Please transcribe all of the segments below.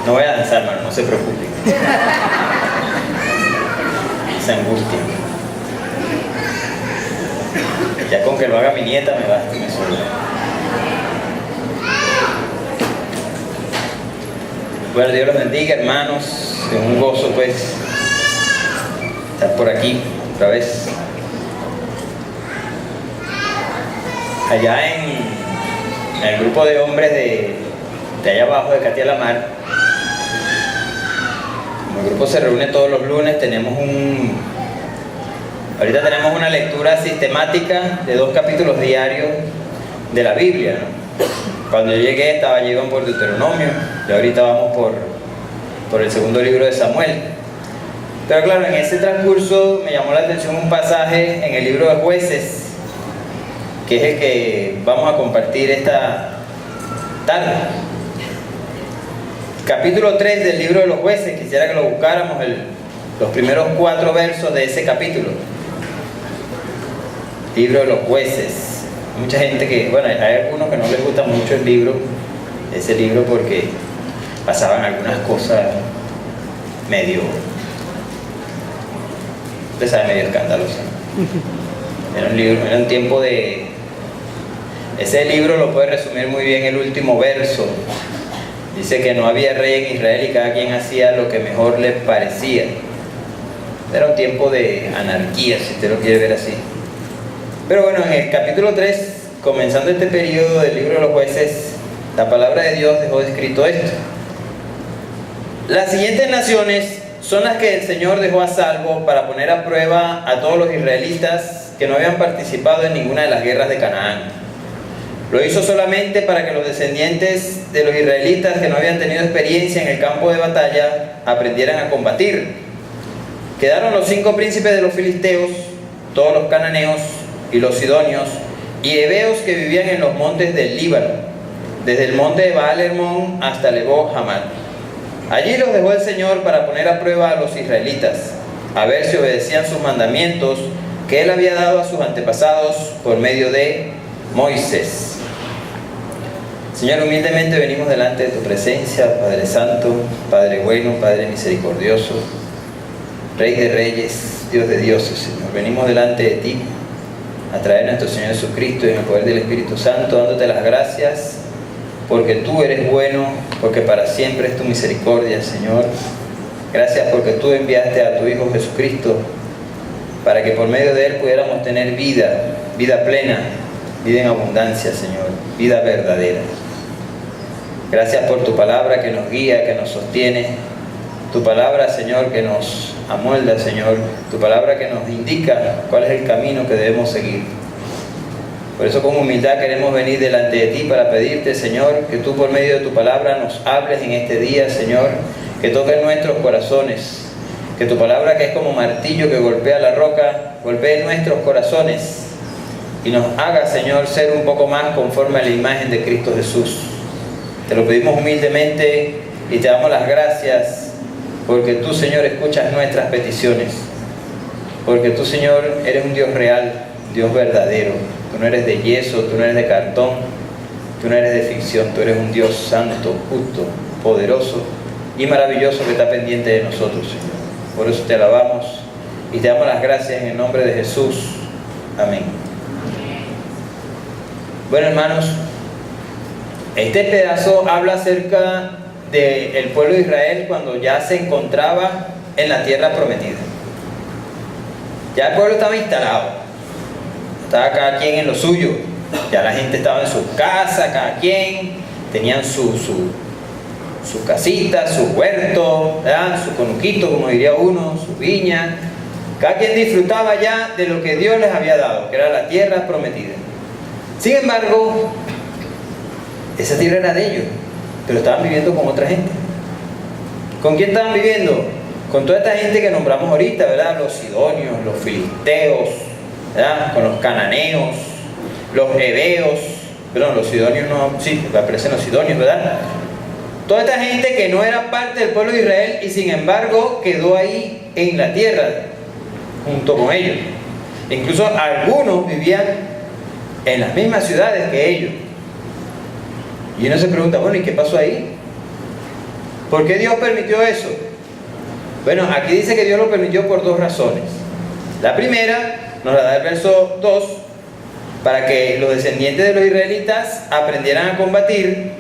No voy a danzar, hermano, no se preocupen. Esa angustia. Ya con que lo haga mi nieta me basta y me sobra. Bueno, Dios los bendiga, hermanos. Es un gozo, pues, estar por aquí otra vez. Allá en el grupo de hombres de allá abajo de Katia Lamar, como el grupo se reúne todos los lunes, ahorita tenemos una lectura sistemática de 2 capítulos diarios de la Biblia, ¿no? Cuando yo llegué iban por Deuteronomio, y ahorita vamos por el segundo libro de Samuel. Pero claro, en ese transcurso me llamó la atención un pasaje en el libro de Jueces, que es el que vamos a compartir esta tarde. Capítulo 3 del libro de los Jueces, quisiera que lo buscáramos, los primeros 4 versos de ese capítulo. Libro de los Jueces. Mucha gente que, bueno, hay algunos que no les gusta mucho ese libro porque pasaban algunas cosas medio escandalosas. Era un tiempo de... Ese libro lo puede resumir muy bien el último verso. Dice que no había rey en Israel y cada quien hacía lo que mejor le parecía. Era un tiempo de anarquía, si usted lo quiere ver así. Pero bueno, en el capítulo 3, comenzando este periodo del libro de los Jueces, la palabra de Dios dejó escrito esto: las siguientes naciones son las que el Señor dejó a salvo para poner a prueba a todos los israelitas que no habían participado en ninguna de las guerras de Canaán. Lo hizo solamente para que los descendientes de los israelitas que no habían tenido experiencia en el campo de batalla aprendieran a combatir. Quedaron los 5 príncipes de los filisteos, todos los cananeos y los sidonios y heveos que vivían en los montes del Líbano, desde el monte de Baal-Hermón hasta Lebo Hamad. Allí los dejó el Señor para poner a prueba a los israelitas, a ver si obedecían sus mandamientos que Él había dado a sus antepasados por medio de Moisés. Señor, humildemente venimos delante de tu presencia, Padre Santo, Padre bueno, Padre misericordioso, Rey de reyes, Dios de dioses, Señor. Venimos delante de ti a traer a nuestro Señor Jesucristo y en el poder del Espíritu Santo, dándote las gracias porque tú eres bueno, porque para siempre es tu misericordia, Señor. Gracias porque tú enviaste a tu Hijo Jesucristo para que por medio de Él pudiéramos tener vida plena, vida en abundancia, Señor, vida verdadera. Gracias por tu palabra que nos guía, que nos sostiene, tu palabra, Señor, que nos amolda, Señor, tu palabra que nos indica cuál es el camino que debemos seguir. Por eso con humildad queremos venir delante de ti para pedirte, Señor, que tú por medio de tu palabra nos hables en este día, Señor, que toques nuestros corazones, que tu palabra, que es como martillo que golpea la roca, golpee nuestros corazones y nos haga, Señor, ser un poco más conforme a la imagen de Cristo Jesús. Te lo pedimos humildemente y te damos las gracias porque tú, Señor, escuchas nuestras peticiones, porque tú, Señor, eres un Dios real, Dios verdadero. Tú no eres de yeso, tú no eres de cartón, tú no eres de ficción, tú eres un Dios santo, justo, poderoso y maravilloso que está pendiente de nosotros, Señor. Por eso te alabamos y te damos las gracias en el nombre de Jesús. Amén. Bueno, hermanos, este pedazo habla acerca del pueblo de Israel cuando ya se encontraba en la tierra prometida. Ya el pueblo estaba instalado, estaba cada quien en lo suyo, ya la gente estaba en su casa, cada quien tenían su casita, su huerto, ¿verdad? Su conuquito, como diría uno, su viña. Cada quien disfrutaba ya de lo que Dios les había dado, que era la tierra prometida. Sin embargo, esa tierra era de ellos, pero estaban viviendo con otra gente. ¿Con quién estaban viviendo? Con toda esta gente que nombramos ahorita, ¿verdad? Los sidonios, los filisteos, ¿verdad? Con los cananeos, los heveos, perdón, los sidonios no, sí, aparecen los sidonios, ¿verdad? Toda esta gente que no era parte del pueblo de Israel y sin embargo quedó ahí en la tierra junto con ellos. Incluso algunos vivían en las mismas ciudades que ellos. Y uno se pregunta, bueno, ¿y qué pasó ahí? ¿Por qué Dios permitió eso? Bueno, aquí dice que Dios lo permitió por dos razones. La primera nos la da el verso 2, para que los descendientes de los israelitas aprendieran a combatir.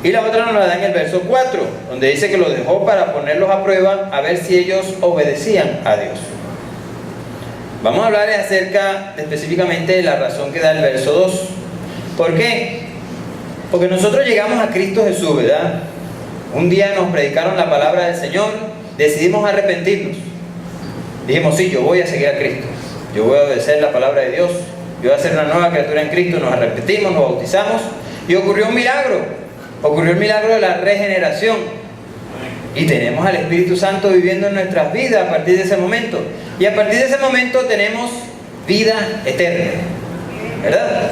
Y la otra nos la da en el verso 4, donde dice que los dejó para ponerlos a prueba a ver si ellos obedecían a Dios. Vamos a hablar acerca específicamente de la razón que da el verso 2. ¿Por qué? Porque nosotros llegamos a Cristo Jesús, ¿verdad? Un día nos predicaron la palabra del Señor, decidimos arrepentirnos. Dijimos, sí, yo voy a seguir a Cristo, yo voy a obedecer la palabra de Dios, yo voy a ser una nueva criatura en Cristo. Nos arrepentimos, nos bautizamos y ocurrió un milagro. Ocurrió el milagro de la regeneración. Y tenemos al Espíritu Santo viviendo en nuestras vidas a partir de ese momento. Y a partir de ese momento tenemos vida eterna, ¿verdad?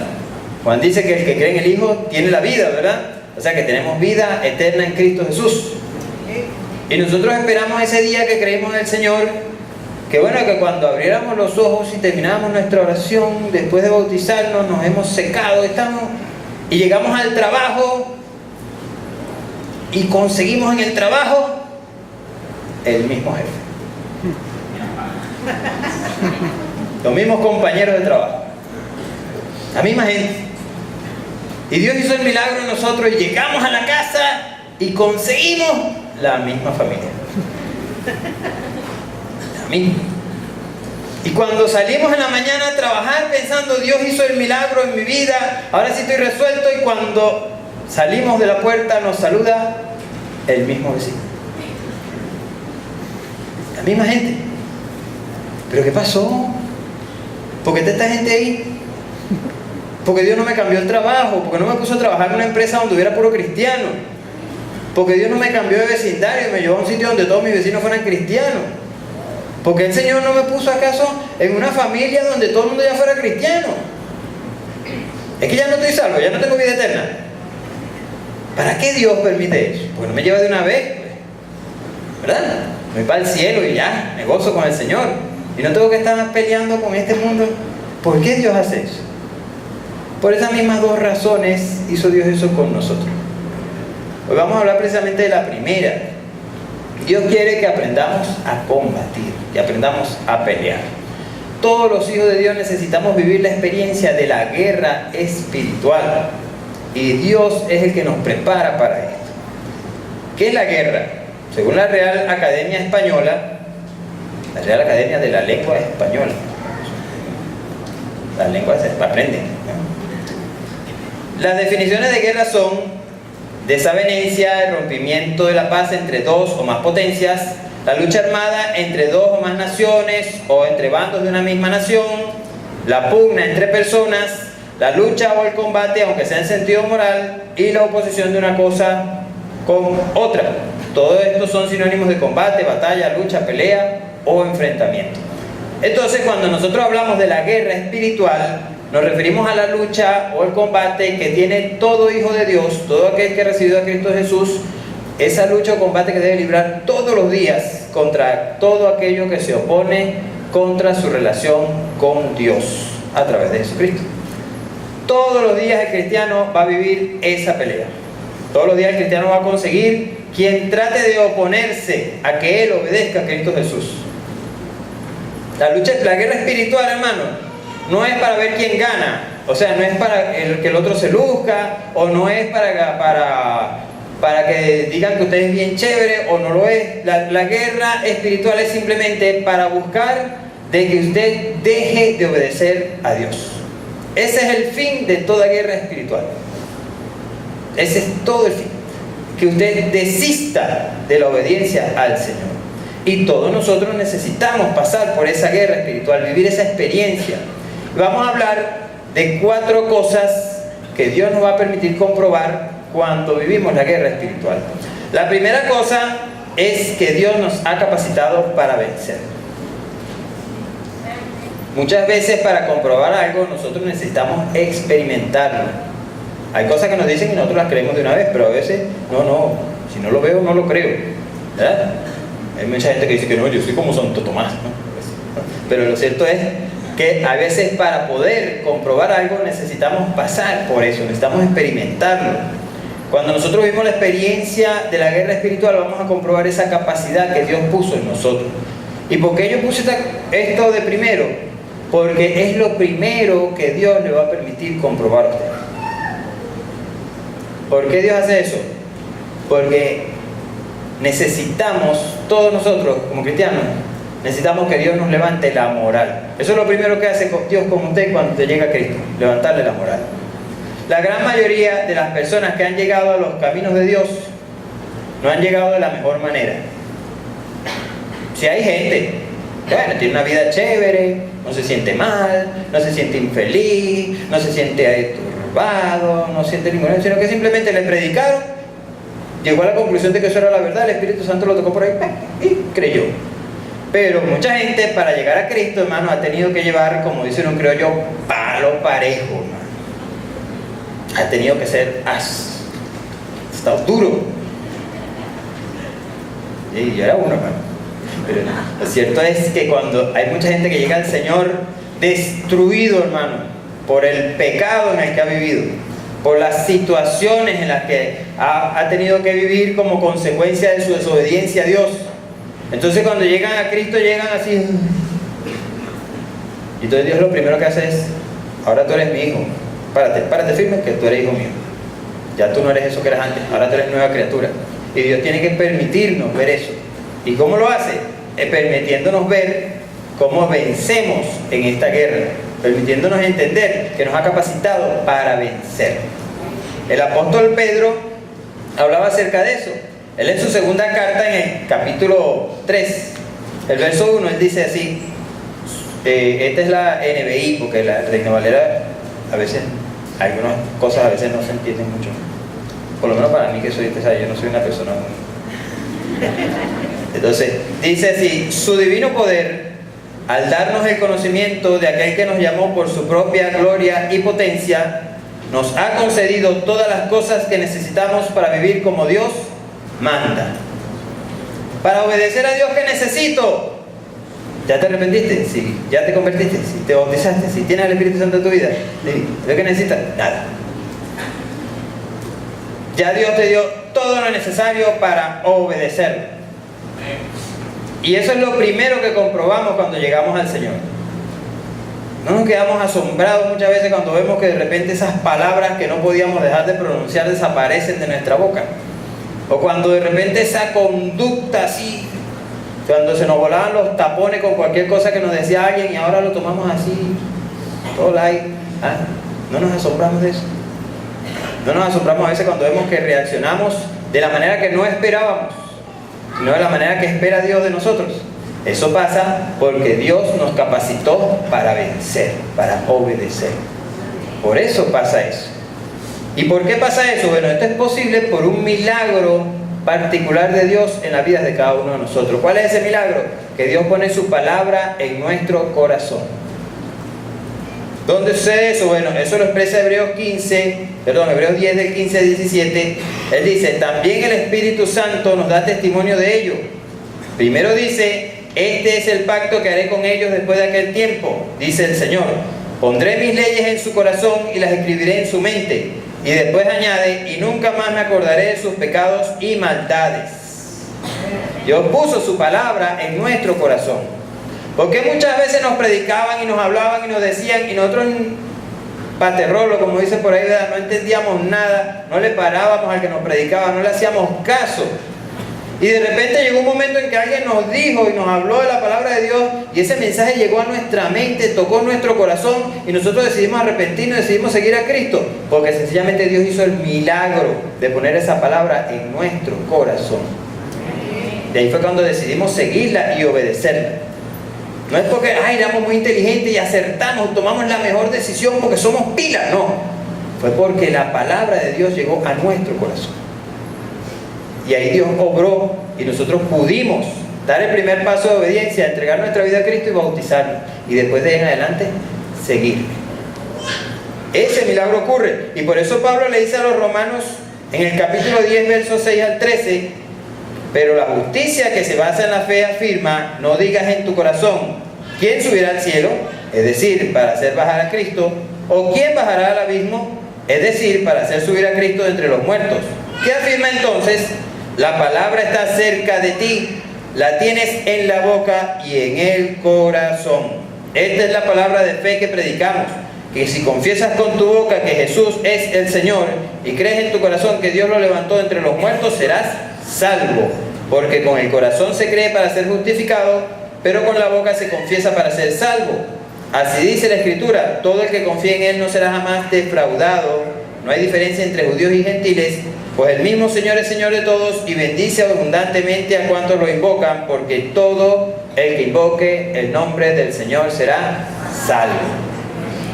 Juan dice que el que cree en el Hijo tiene la vida, ¿verdad? O sea que tenemos vida eterna en Cristo Jesús. Y nosotros esperamos ese día que creemos en el Señor, que bueno, que cuando abriéramos los ojos y termináramos nuestra oración, después de bautizarnos, nos hemos secado, y llegamos al trabajo, y conseguimos en el trabajo el mismo jefe, los mismos compañeros de trabajo, la misma gente. Y Dios hizo el milagro en nosotros y llegamos a la casa y conseguimos la misma familia, la misma. Y cuando salimos en la mañana a trabajar pensando, Dios hizo el milagro en mi vida, ahora sí estoy resuelto, y cuando salimos de la puerta nos saluda el mismo vecino, la misma gente. ¿Pero qué pasó? ¿Por qué está esta gente ahí? Porque Dios no me cambió el trabajo, porque no me puso a trabajar en una empresa donde hubiera puro cristiano, porque Dios no me cambió de vecindario y me llevó a un sitio donde todos mis vecinos fueran cristianos, porque el Señor no me puso acaso en una familia donde todo el mundo ya fuera cristiano. Es que ya no estoy salvo, ya no tengo vida eterna. ¿Para qué Dios permite eso? Porque no me lleva de una vez, ¿verdad? Me voy para el cielo y ya, me gozo con el Señor. Y no tengo que estar peleando con este mundo. ¿Por qué Dios hace eso? Por esas mismas dos razones hizo Dios eso con nosotros. Hoy vamos a hablar precisamente de la primera. Dios quiere que aprendamos a combatir, que aprendamos a pelear. Todos los hijos de Dios necesitamos vivir la experiencia de la guerra espiritual. Y Dios es el que nos prepara para esto. ¿Qué es la guerra? Según la Real Academia Española, la Real Academia de la Lengua Española, las lenguas se aprenden, ¿no? Las definiciones de guerra son desavenencia, el rompimiento de la paz entre dos o más potencias, la lucha armada entre dos o más naciones o entre bandos de una misma nación, la pugna entre personas, la lucha o el combate, aunque sea en sentido moral, y la oposición de una cosa con otra. Todo esto son sinónimos de combate, batalla, lucha, pelea o enfrentamiento. Entonces, cuando nosotros hablamos de la guerra espiritual, nos referimos a la lucha o el combate que tiene todo hijo de Dios, todo aquel que ha recibido a Cristo Jesús, esa lucha o combate que debe librar todos los días contra todo aquello que se opone contra su relación con Dios a través de Jesucristo. Todos los días el cristiano va a vivir esa pelea. Todos los días el cristiano va a conseguir quien trate de oponerse a que él obedezca a Cristo Jesús. La lucha, la guerra espiritual, hermano, no es para ver quién gana. O sea, no es para que el otro se luzca, o no es para que digan que usted es bien chévere, o no lo es. La guerra espiritual es simplemente para buscar de que usted deje de obedecer a Dios. Ese es el fin de toda guerra espiritual. Ese es todo el fin. Que usted desista de la obediencia al Señor. Y todos nosotros necesitamos pasar por esa guerra espiritual, vivir esa experiencia. Vamos a hablar de 4 cosas que Dios nos va a permitir comprobar cuando vivimos la guerra espiritual. La primera cosa es que Dios nos ha capacitado para vencer. Muchas veces para comprobar algo nosotros necesitamos experimentarlo. Hay cosas que nos dicen y nosotros las creemos de una vez, pero a veces no, si no lo veo no lo creo, ¿verdad? Hay mucha gente que dice que no, yo soy como Santo Tomás, ¿no? Pero lo cierto es que a veces para poder comprobar algo necesitamos pasar por eso, necesitamos experimentarlo. Cuando nosotros vivimos la experiencia de la guerra espiritual, vamos a comprobar esa capacidad que Dios puso en nosotros. ¿Y por qué yo puse esto de primero? Porque es lo primero que Dios le va a permitir comprobar a usted. ¿Por qué Dios hace eso? Porque necesitamos, todos nosotros como cristianos, necesitamos que Dios nos levante la moral. Eso es lo primero que hace Dios con usted cuando te llega a Cristo, levantarle la moral. La gran mayoría de las personas que han llegado a los caminos de Dios no han llegado de la mejor manera. Si hay gente, bueno, tiene una vida chévere, no se siente mal, no se siente infeliz, no se siente turbado, no siente ninguna, sino que simplemente le predicaron, llegó a la conclusión de que eso era la verdad, el Espíritu Santo lo tocó por ahí y creyó. Pero mucha gente para llegar a Cristo, hermano, ha tenido que llevar, como dicen un criollo, palo parejo, hermano. Ha tenido que ser está duro. Y yo era uno, hermano. Pero lo cierto es que cuando hay mucha gente que llega al Señor destruido, hermano, por el pecado en el que ha vivido, por las situaciones en las que ha tenido que vivir como consecuencia de su desobediencia a Dios. Entonces cuando llegan a Cristo llegan así. Y entonces Dios lo primero que hace es: ahora tú eres mi hijo, párate firme, que tú eres hijo mío. Ya tú no eres eso que eras antes, ahora tú eres nueva criatura. Y Dios tiene que permitirnos ver eso. ¿Y cómo lo hace? Permitiéndonos ver cómo vencemos en esta guerra, permitiéndonos entender que nos ha capacitado para vencer. El apóstol Pedro hablaba acerca de eso. Él en su segunda carta, en el capítulo 3, el verso 1, él dice así, esta es la NBI, porque la Reina Valera, a veces, algunas cosas a veces no se entienden mucho. Por lo menos para mí, que soy, yo no soy una persona muy... Entonces, dice así: su divino poder, al darnos el conocimiento de aquel que nos llamó por su propia gloria y potencia, nos ha concedido todas las cosas que necesitamos para vivir como Dios manda. Para obedecer a Dios, ¿qué necesito? ¿Ya te arrepentiste? Sí. ¿Ya te convertiste? Sí. ¿Te bautizaste? Sí. ¿Tienes el Espíritu Santo en tu vida? Sí. ¿Lo que necesitas? Nada. Ya Dios te dio todo lo necesario para obedecerlo. Y eso es lo primero que comprobamos cuando llegamos al Señor. No nos quedamos asombrados muchas veces cuando vemos que de repente esas palabras que no podíamos dejar de pronunciar desaparecen de nuestra boca. O cuando de repente esa conducta así, cuando se nos volaban los tapones con cualquier cosa que nos decía alguien y ahora lo tomamos así, todo light. No nos asombramos de eso. No nos asombramos a veces cuando vemos que reaccionamos de la manera que no esperábamos, sino de la manera que espera Dios de nosotros. Eso pasa porque Dios nos capacitó para vencer, para obedecer. Por eso pasa eso. ¿Y por qué pasa eso? Bueno, esto es posible por un milagro particular de Dios en las vidas de cada uno de nosotros. ¿Cuál es ese milagro? Que Dios pone su palabra en nuestro corazón. ¿Dónde sucede eso? Bueno, eso lo expresa Hebreos 10 del 15 al 17. Él dice: también el Espíritu Santo nos da testimonio de ello. Primero dice: este es el pacto que haré con ellos después de aquel tiempo, dice el Señor. Pondré mis leyes en su corazón y las escribiré en su mente. Y después añade: y nunca más me acordaré de sus pecados y maldades. Dios puso su palabra en nuestro corazón. Porque muchas veces nos predicaban y nos hablaban y nos decían, y nosotros paterrolo, como dicen por ahí, ¿verdad? No entendíamos nada, no le parábamos al que nos predicaba, no le hacíamos caso. Y de repente llegó un momento en que alguien nos dijo y nos habló de la palabra de Dios, y ese mensaje llegó a nuestra mente, tocó nuestro corazón, y nosotros decidimos arrepentirnos, decidimos seguir a Cristo, porque sencillamente Dios hizo el milagro de poner esa palabra en nuestro corazón. De ahí fue cuando decidimos seguirla y obedecerla. No es porque éramos muy inteligentes y acertamos, tomamos la mejor decisión porque somos pilas, no. Fue porque la palabra de Dios llegó a nuestro corazón. Y ahí Dios obró y nosotros pudimos dar el primer paso de obediencia, entregar nuestra vida a Cristo y bautizarnos. Y después de ahí en adelante, seguir. Ese milagro ocurre. Y por eso Pablo le dice a los romanos en el capítulo 10, versos 6 al 13: pero la justicia que se basa en la fe afirma: no digas en tu corazón, ¿quién subirá al cielo? Es decir, para hacer bajar a Cristo. ¿O quién bajará al abismo? es decir, para hacer subir a Cristo de entre los muertos. ¿Qué afirma entonces? La palabra está cerca de ti, la tienes en la boca y en el corazón. Esta es la palabra de fe que predicamos, que si confiesas con tu boca que Jesús es el Señor y crees en tu corazón que Dios lo levantó de entre los muertos, serás salvo. Porque con el corazón se cree para ser justificado, pero con la boca se confiesa para ser salvo. Así dice la Escritura: todo el que confíe en Él no será jamás defraudado. No hay diferencia entre judíos y gentiles, pues el mismo Señor es Señor de todos y bendice abundantemente a cuantos lo invocan, porque todo el que invoque el nombre del Señor será salvo.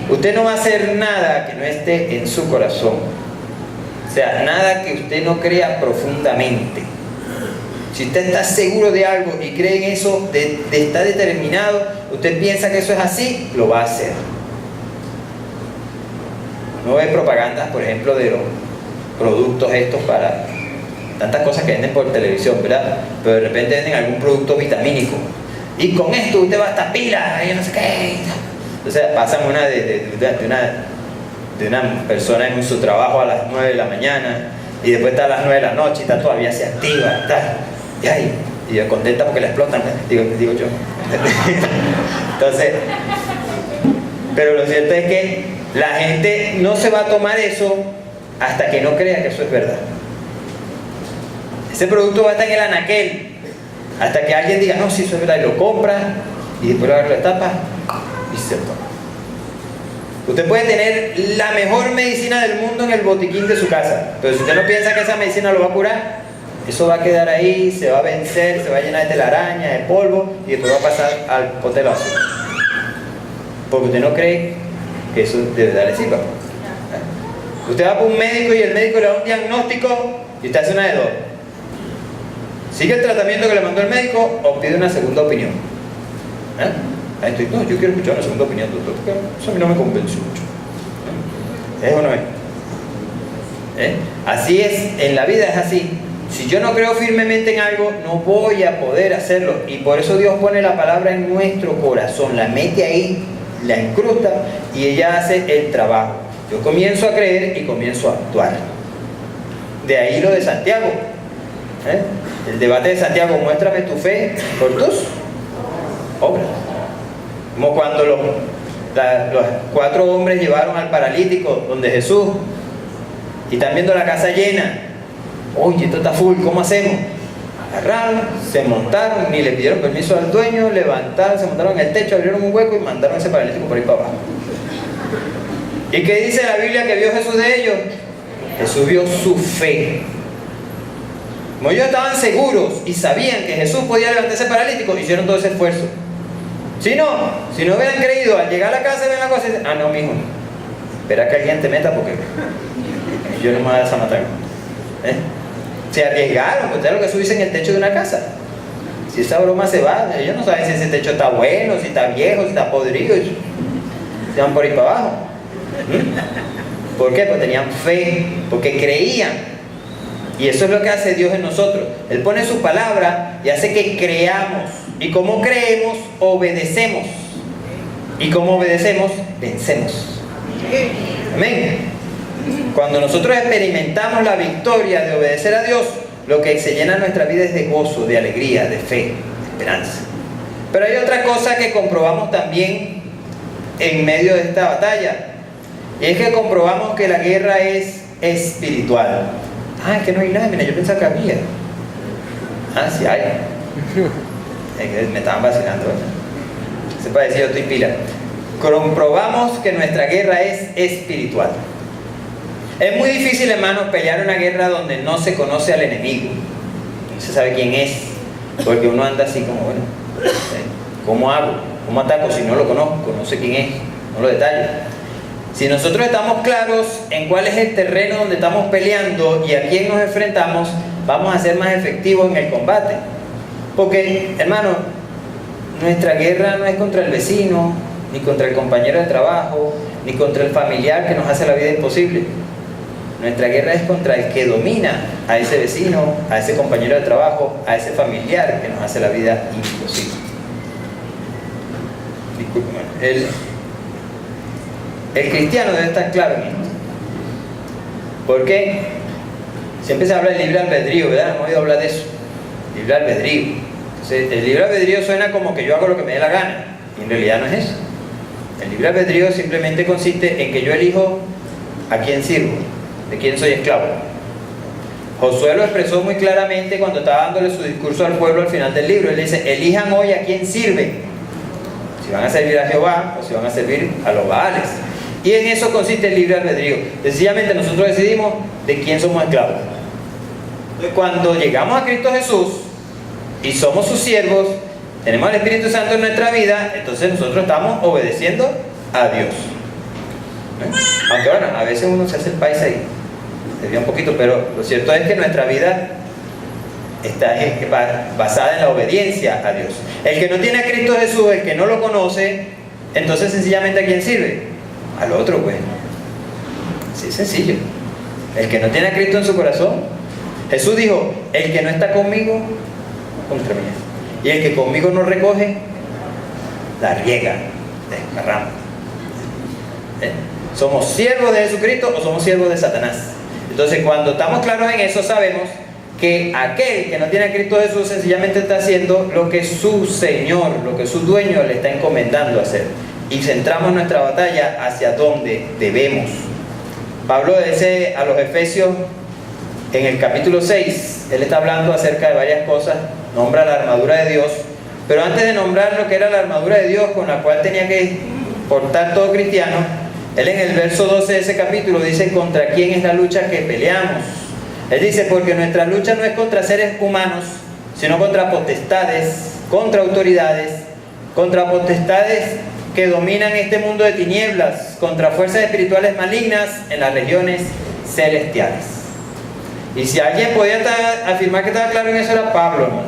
Usted no va a hacer nada que no esté en su corazón. O sea, nada que usted no crea profundamente. Si usted está seguro de algo y cree en eso, está determinado, usted piensa que eso es así, lo va a hacer. No ve propagandas, por ejemplo, de los productos estos para tantas cosas que venden por televisión, ¿verdad? Pero de repente venden algún producto vitamínico. Y con esto usted va a estar pila, y no sé qué. Entonces pasan una de una persona en su trabajo a las 9 de la mañana y después está a las 9 de la noche y está todavía se activa, está, y contenta porque le explotan, digo yo. Entonces, pero lo cierto es que la gente no se va a tomar eso hasta que no crea que eso es verdad. Ese producto va a estar en el anaquel hasta que alguien diga, no, si eso es verdad, y lo compra y después lo agarra la tapa y se toma. Usted puede tener la mejor medicina del mundo en el botiquín de su casa, pero si usted no piensa que esa medicina lo va a curar, eso va a quedar ahí, se va a vencer, se va a llenar de telaraña, de polvo y después va a pasar al pote de basura. Porque usted no cree que eso de verdad le sirva. Usted va por un médico y el médico le da un diagnóstico y usted hace una de dos: sigue el tratamiento que le mandó el médico o pide una segunda opinión. No, yo quiero escuchar una segunda opinión, doctor, porque eso a mí no me convenció mucho. ¿Es o no es? Así es, en la vida es así. Si yo no creo firmemente en algo, no voy a poder hacerlo. Y por eso Dios pone la palabra en nuestro corazón, la mete ahí, la incrusta y ella hace el trabajo. Yo comienzo a creer y comienzo a actuar. De ahí lo de Santiago. El debate de Santiago: muéstrame tu fe por tus obras. Como cuando los 4 hombres llevaron al paralítico donde Jesús y están viendo la casa llena. Oye, esto está full, ¿cómo hacemos? Agarraron, se montaron, ni le pidieron permiso al dueño, levantaron, se montaron en el techo, abrieron un hueco y mandaron a ese paralítico por ahí para abajo. ¿Y qué dice la Biblia que vio Jesús de ellos? Jesús vio su fe. Como ellos estaban seguros y sabían que Jesús podía levantar ese paralítico, hicieron todo ese esfuerzo. Si no hubieran creído, al llegar a la casa ven la cosa y dicen, no, mijo, espera que alguien te meta porque yo no me voy a desamatar. Se arriesgaron, pues es lo que subirse en el techo de una casa. Si esa broma se va, ellos no saben si ese techo está bueno, si está viejo, si está podrido, se van por ahí para abajo. ¿Por qué? Porque tenían fe, porque creían. Y eso es lo que hace Dios en nosotros. Él pone su palabra y hace que creamos. Y como creemos, obedecemos. Y como obedecemos, vencemos. Amén. Cuando nosotros experimentamos la victoria de obedecer a Dios, lo que se llena nuestra vida es de gozo, de alegría, de fe, de esperanza. Pero hay otra cosa que comprobamos también en medio de esta batalla. Y es que comprobamos que la guerra es espiritual. Es que no hay nada, mira, yo pensaba que había. Sí hay. Me estaban vacilando, ¿verdad? Se puede decir, yo estoy pila. Comprobamos que nuestra guerra es espiritual. Es muy difícil, hermanos, pelear una guerra donde no se conoce al enemigo. No se sabe quién es. Porque uno anda así como, bueno, ¿cómo hago? ¿Cómo ataco si no lo conozco? No sé quién es, no lo detallo. Si nosotros estamos claros en cuál es el terreno donde estamos peleando y a quién nos enfrentamos, vamos a ser más efectivos en el combate. Porque, hermano, nuestra guerra no es contra el vecino, ni contra el compañero de trabajo, ni contra el familiar que nos hace la vida imposible. Nuestra guerra es contra el que domina a ese vecino, a ese compañero de trabajo, a ese familiar que nos hace la vida imposible. Discúlpeme. El cristiano debe estar claro en esto. ¿Por qué? Siempre se habla del libre albedrío, ¿verdad? ¿Hemos oído hablar de eso? Libre albedrío. Entonces, el libre albedrío suena como que yo hago lo que me dé la gana, y en realidad no es eso. El libre albedrío simplemente consiste en que yo elijo a quién sirvo, de quién soy esclavo. Josué lo expresó muy claramente cuando estaba dándole su discurso al pueblo al final del libro. Él dice: elijan hoy a quién sirven, si van a servir a Jehová o si van a servir a los Baales. Y en eso consiste el libre albedrío. Sencillamente nosotros decidimos de quién somos esclavos. Entonces, cuando llegamos a Cristo Jesús y somos sus siervos, tenemos al Espíritu Santo en nuestra vida, entonces nosotros estamos obedeciendo a Dios. Aunque bueno, a veces uno se hace el país ahí, se ríe un poquito, pero lo cierto es que nuestra vida está basada en la obediencia a Dios. El que no tiene a Cristo Jesús, el que no lo conoce, entonces sencillamente ¿a quién sirve? Al otro, pues. Así sencillo. El que no tiene a Cristo en su corazón, Jesús dijo: el que no está conmigo, contra mí. Y el que conmigo no recoge, la riega, desparrama. ¿Somos siervos de Jesucristo o somos siervos de Satanás? Entonces, cuando estamos claros en eso, sabemos que aquel que no tiene a Cristo Jesús sencillamente está haciendo lo que su Señor, lo que su dueño le está encomendando hacer. Y centramos nuestra batalla hacia donde debemos. Pablo dice a los Efesios en el capítulo 6, él está hablando acerca de varias cosas, nombra la armadura de Dios, pero antes de nombrar lo que era la armadura de Dios con la cual tenía que portar todo cristiano, él en el verso 12 de ese capítulo dice: ¿contra quién es la lucha que peleamos? Él dice: porque nuestra lucha no es contra seres humanos, sino contra potestades, contra autoridades que dominan este mundo de tinieblas, contra fuerzas espirituales malignas en las regiones celestiales. Y si alguien podía afirmar que estaba claro en eso, era Pablo, hermano.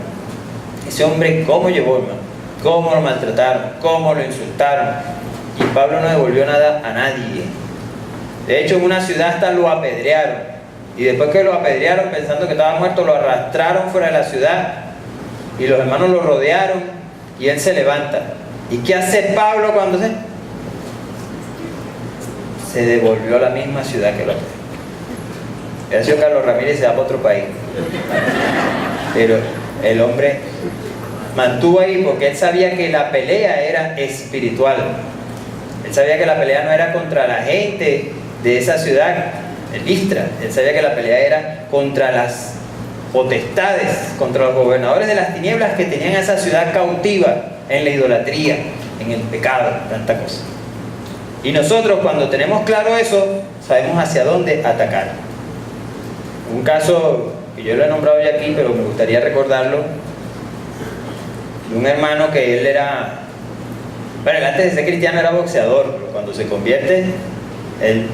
Ese hombre, ¿cómo llevó, hermano? ¿Cómo lo maltrataron? ¿Cómo lo insultaron? Y Pablo no devolvió nada a nadie. De hecho, en una ciudad hasta lo apedrearon. Y después que lo apedrearon, pensando que estaba muerto, lo arrastraron fuera de la ciudad. Y los hermanos lo rodearon. Y él se levanta. ¿Y qué hace Pablo cuando se devolvió a la misma ciudad que lo apedreó? El señor Carlos Ramírez se va para otro país. Pero el hombre mantuvo ahí porque él sabía que la pelea era espiritual. Él sabía que la pelea no era contra la gente de esa ciudad, de Listra. Él sabía que la pelea era contra las potestades, contra los gobernadores de las tinieblas que tenían a esa ciudad cautiva en la idolatría, en el pecado, tanta cosa. Y nosotros, cuando tenemos claro eso, sabemos hacia dónde atacar. Un caso que yo lo he nombrado ya aquí, pero me gustaría recordarlo, de un hermano que él era, bueno, él antes de ser cristiano era boxeador, pero cuando se convierte, él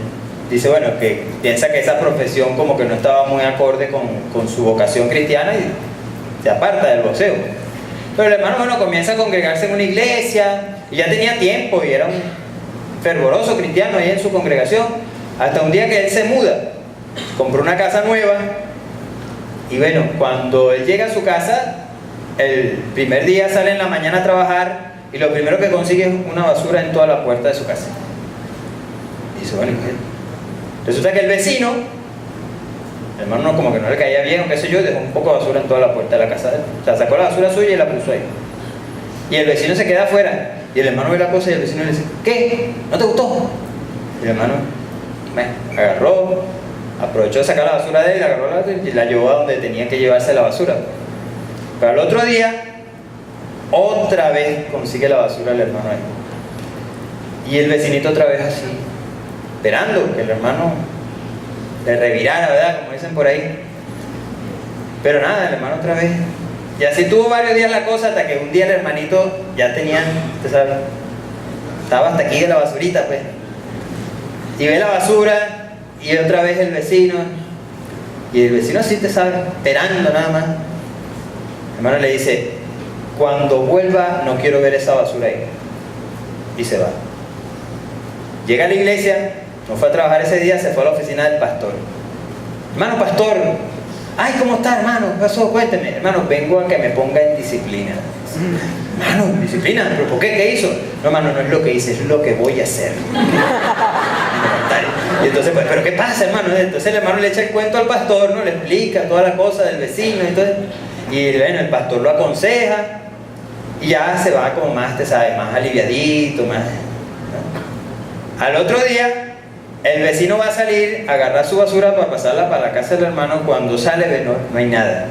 dice, bueno, que piensa que esa profesión como que no estaba muy acorde con su vocación cristiana y se aparta del boxeo. Pero el hermano, bueno, comienza a congregarse en una iglesia y ya tenía tiempo y era un fervoroso cristiano ahí en su congregación, hasta un día que él se muda, compró una casa nueva y bueno, cuando él llega a su casa, el primer día sale en la mañana a trabajar y lo primero que consigue es una basura en toda la puerta de su casa. Y dice, bueno, resulta que el vecino, el hermano como que no le caía bien o qué sé yo, dejó un poco de basura en toda la puerta de la casa de él. O sea, sacó la basura suya y la puso ahí. Y el vecino se queda afuera y el hermano ve la cosa y el vecino le dice, ¿qué? ¿No te gustó? Y el hermano agarró, aprovechó de sacar la basura de él, la agarró y la llevó a donde tenía que llevarse la basura. Pero al otro día, otra vez consigue la basura el hermano ahí. Y el vecinito otra vez así, esperando que el hermano le revirara, ¿verdad? Como dicen por ahí. Pero nada, el hermano otra vez. Y así tuvo varios días la cosa hasta que un día el hermanito ya tenía, usted sabe, estaba hasta aquí de la basurita, pues. Y ve la basura y otra vez el vecino. Y el vecino así, te sabe, esperando nada más. El hermano le dice, cuando vuelva no quiero ver esa basura ahí. Y se va. Llega a la iglesia, no fue a trabajar ese día, se fue a la oficina del pastor. Hermano pastor, ay, ¿cómo está, hermano? ¿Qué pasó? Cuénteme. Hermano, vengo a que me ponga en disciplina. Hermano, ¿disciplina? ¿Pero por qué? ¿Qué hizo? No, hermano, no es lo que hice, es lo que voy a hacer. Y entonces, pues, ¿pero qué pasa, hermano? Entonces el hermano le echa el cuento al pastor, ¿no? Le explica toda la cosa del vecino, entonces, y bueno, el pastor lo aconseja, y ya se va como más, te sabes, más aliviadito, más, ¿no? Al otro día, el vecino va a salir a agarrar su basura para pasarla para la casa del hermano. Cuando sale, ve, no hay nada.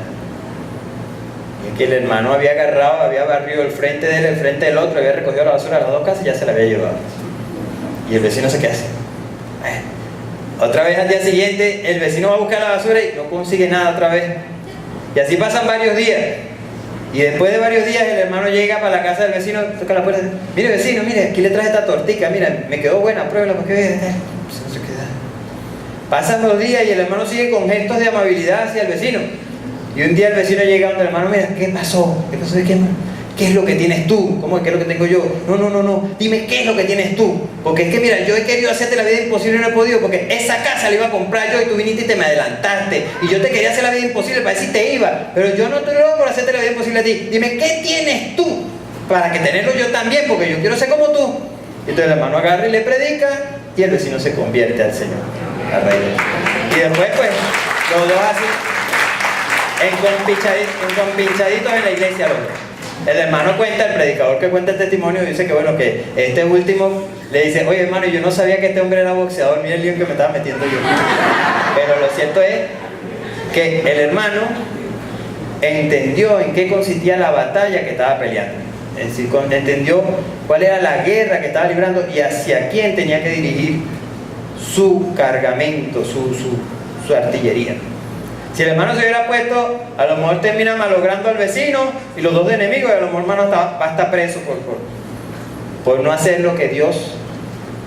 Y es que el hermano había agarrado, había barrido el frente de él, el frente del otro, había recogido la basura de las dos casas y ya se la había llevado. Y el vecino se queda así. Otra vez al día siguiente, el vecino va a buscar la basura y no consigue nada otra vez. Y así pasan varios días. Y después de varios días el hermano llega para la casa del vecino, toca la puerta y dice: mire vecino, mire, aquí le traje esta tortica, mira, me quedó buena, pruébela porque ve. No se queda. Pasan los días y el hermano sigue con gestos de amabilidad hacia el vecino. Y un día el vecino llega donde el hermano: mira, ¿qué pasó? ¿Qué pasó? ¿Qué es lo que tienes tú? ¿Cómo es? ¿Qué es lo que tengo yo? No, dime qué es lo que tienes tú. Porque es que mira, yo he querido hacerte la vida imposible y no he podido, porque esa casa la iba a comprar yo y tú viniste y te me adelantaste. Y yo te quería hacer la vida imposible para decir te iba, pero yo no te lo hago por hacerte la vida imposible a ti. Dime, ¿qué tienes tú? Para que tenerlo yo también, porque yo quiero ser como tú. Y entonces el hermano agarra y le predica y el vecino se convierte al Señor, a raíz de eso. Y después pues, los dos así, encompinchaditos en la iglesia los dos. El hermano cuenta, el predicador que cuenta el testimonio dice que bueno, que este último le dice: oye hermano, yo no sabía que este hombre era boxeador, mira el lío que me estaba metiendo yo. Pero lo cierto es que el hermano entendió en qué consistía la batalla que estaba peleando. Es decir, entendió cuál era la guerra que estaba librando y hacia quién tenía que dirigir su cargamento, su artillería. Si el hermano se hubiera puesto, a lo mejor termina malogrando al vecino y los dos enemigos, y a lo mejor el hermano va a estar preso por no hacer lo que Dios,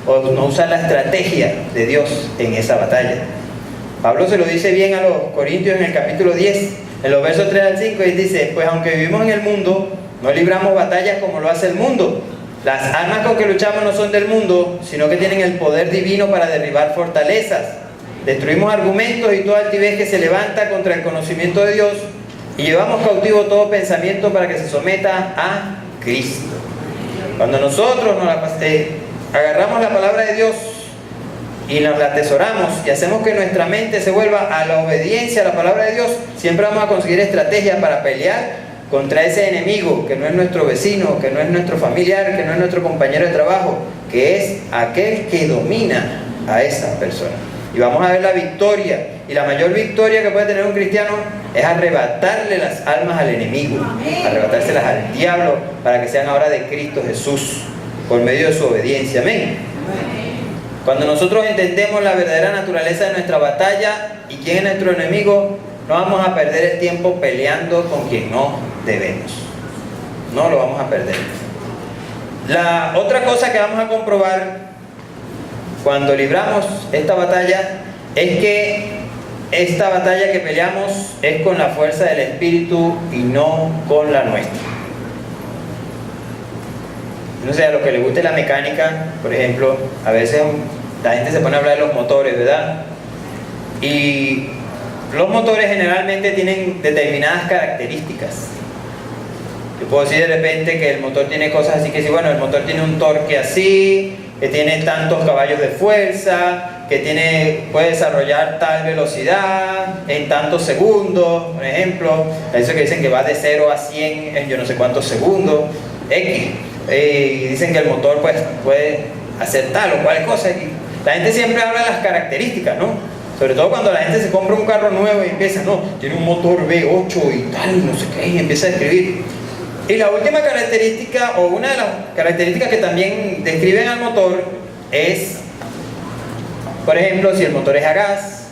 o no usar la estrategia de Dios en esa batalla. Pablo se lo dice bien a los Corintios en el capítulo 10, en los versos 3 al 5, y dice: pues aunque vivimos en el mundo, no libramos batallas como lo hace el mundo. Las armas con que luchamos no son del mundo, sino que tienen el poder divino para derribar fortalezas. Destruimos argumentos y toda altivez que se levanta contra el conocimiento de Dios, y llevamos cautivo todo pensamiento para que se someta a Cristo. Cuando nosotros agarramos la palabra de Dios y nos la atesoramos y hacemos que nuestra mente se vuelva a la obediencia a la palabra de Dios, siempre vamos a conseguir estrategias para pelear contra ese enemigo que no es nuestro vecino, que no es nuestro familiar, que no es nuestro compañero de trabajo, que es aquel que domina a esa persona. Y vamos a ver la victoria, y la mayor victoria que puede tener un cristiano es arrebatarle las almas al enemigo, arrebatárselas al diablo, para que sean ahora de Cristo Jesús, por medio de su obediencia. Amén. Cuando nosotros entendemos la verdadera naturaleza de nuestra batalla y quién es nuestro enemigo, no vamos a perder el tiempo peleando con quien no debemos. No lo vamos a perder. La otra cosa que vamos a comprobar cuando libramos esta batalla es que esta batalla que peleamos es con la fuerza del Espíritu y no con la nuestra. No sé, a los que les guste la mecánica, por ejemplo, a veces la gente se pone a hablar de los motores, ¿verdad? Y los motores generalmente tienen determinadas características. Yo puedo decir de repente que el motor tiene cosas así, que sí, bueno, el motor tiene un torque así, que tiene tantos caballos de fuerza, que puede desarrollar tal velocidad en tantos segundos, por ejemplo. Eso que dicen que va de 0 a 100 en yo no sé cuántos segundos, X. Y dicen que el motor pues puede hacer tal o cual cosa. Y la gente siempre habla de las características, ¿no? Sobre todo cuando la gente se compra un carro nuevo y empieza, no, tiene un motor V8 y tal, no sé qué, y empieza a describir. Y la última característica, o una de las características que también describen al motor es, por ejemplo, si el motor es a gas,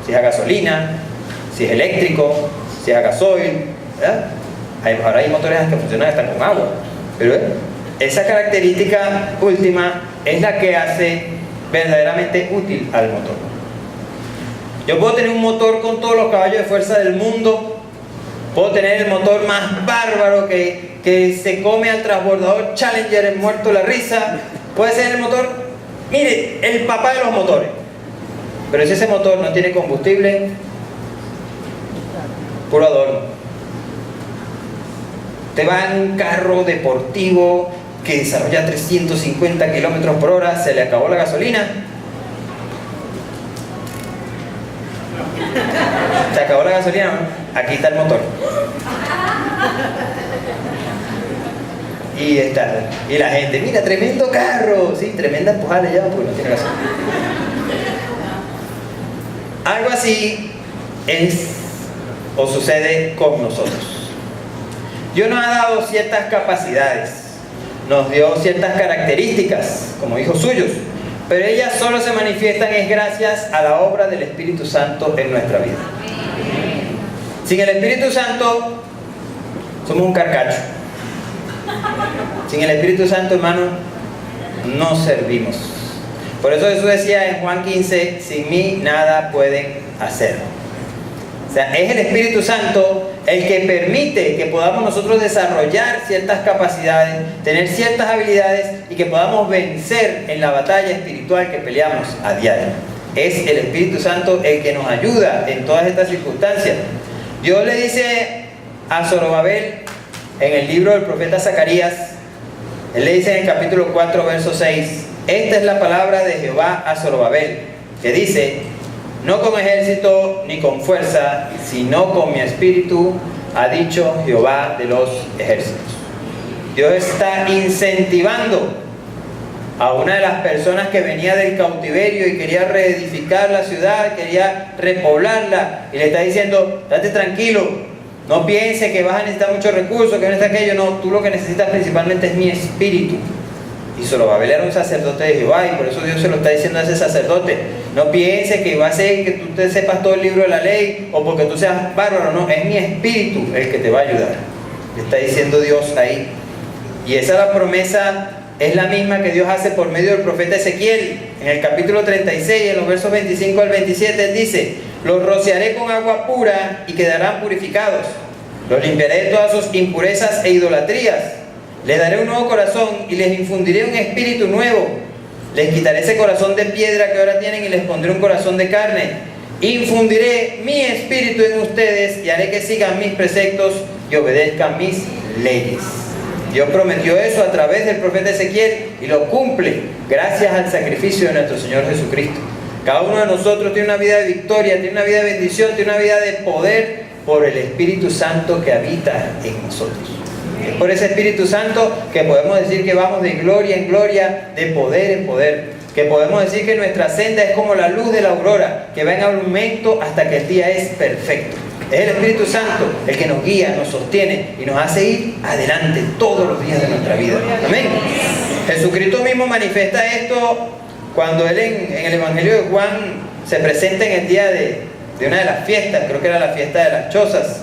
si es a gasolina, si es eléctrico, si es a gasoil, ¿verdad? Ahora hay motores que funcionan hasta con agua, pero esa característica última es la que hace verdaderamente útil al motor. Yo puedo tener un motor con todos los caballos de fuerza del mundo, puedo tener el motor más bárbaro que se come al transbordador Challenger en muerto la risa, puede ser el motor, mire, el papá de los motores, pero si ese motor no tiene combustible, puro adorno. Te va en un carro deportivo que desarrolla 350 km/h, se le acabó la gasolina, acabó la gasolina, aquí está el motor. Y la gente, mira, tremendo carro, sí, tremenda empujada le llevan porque no tiene gasolina. Algo así es o sucede con nosotros. Dios nos ha dado ciertas capacidades, nos dio ciertas características como hijos suyos, pero ellas solo se manifiestan es gracias a la obra del Espíritu Santo en nuestra vida. Sin el Espíritu Santo somos un carcacho. Sin el Espíritu Santo, hermano, no servimos. Por eso Jesús decía en Juan 15, sin mí nada pueden hacer. O sea, es el Espíritu Santo el que permite que podamos nosotros desarrollar ciertas capacidades, tener ciertas habilidades y que podamos vencer en la batalla espiritual que peleamos a diario. Es el Espíritu Santo el que nos ayuda en todas estas circunstancias. Dios le dice a Zorobabel en el libro del profeta Zacarías, él le dice en el capítulo 4, verso 6, esta es la palabra de Jehová a Zorobabel, que dice, no con ejército ni con fuerza, sino con mi espíritu, ha dicho Jehová de los ejércitos. Dios está incentivando a una de las personas que venía del cautiverio y quería reedificar la ciudad, quería repoblarla, y le está diciendo, date tranquilo, no pienses que vas a necesitar muchos recursos, que no está aquello, no, tú lo que necesitas principalmente es mi espíritu. Y Zorobabel era un sacerdote de Jehová, y por eso Dios se lo está diciendo a ese sacerdote, no pienses que va a ser que tú te sepas todo el libro de la ley, o porque tú seas bárbaro, no, es mi espíritu el que te va a ayudar, le está diciendo Dios ahí. Y esa es la promesa, es la misma que Dios hace por medio del profeta Ezequiel, en el capítulo 36, en los versos 25 al 27, él dice, los rociaré con agua pura y quedarán purificados, los limpiaré de todas sus impurezas e idolatrías, les daré un nuevo corazón y les infundiré un espíritu nuevo, les quitaré ese corazón de piedra que ahora tienen y les pondré un corazón de carne, infundiré mi espíritu en ustedes y haré que sigan mis preceptos y obedezcan mis leyes. Dios prometió eso a través del profeta Ezequiel y lo cumple gracias al sacrificio de nuestro Señor Jesucristo. Cada uno de nosotros tiene una vida de victoria, tiene una vida de bendición, tiene una vida de poder por el Espíritu Santo que habita en nosotros. Es por ese Espíritu Santo que podemos decir que vamos de gloria en gloria, de poder en poder, que podemos decir que nuestra senda es como la luz de la aurora, que va en aumento hasta que el día es perfecto. Es el Espíritu Santo el que nos guía, nos sostiene y nos hace ir adelante todos los días de nuestra vida. Amén. Jesucristo mismo manifiesta esto cuando él en el Evangelio de Juan se presenta en el día de una de las fiestas, creo que era la fiesta de las chozas.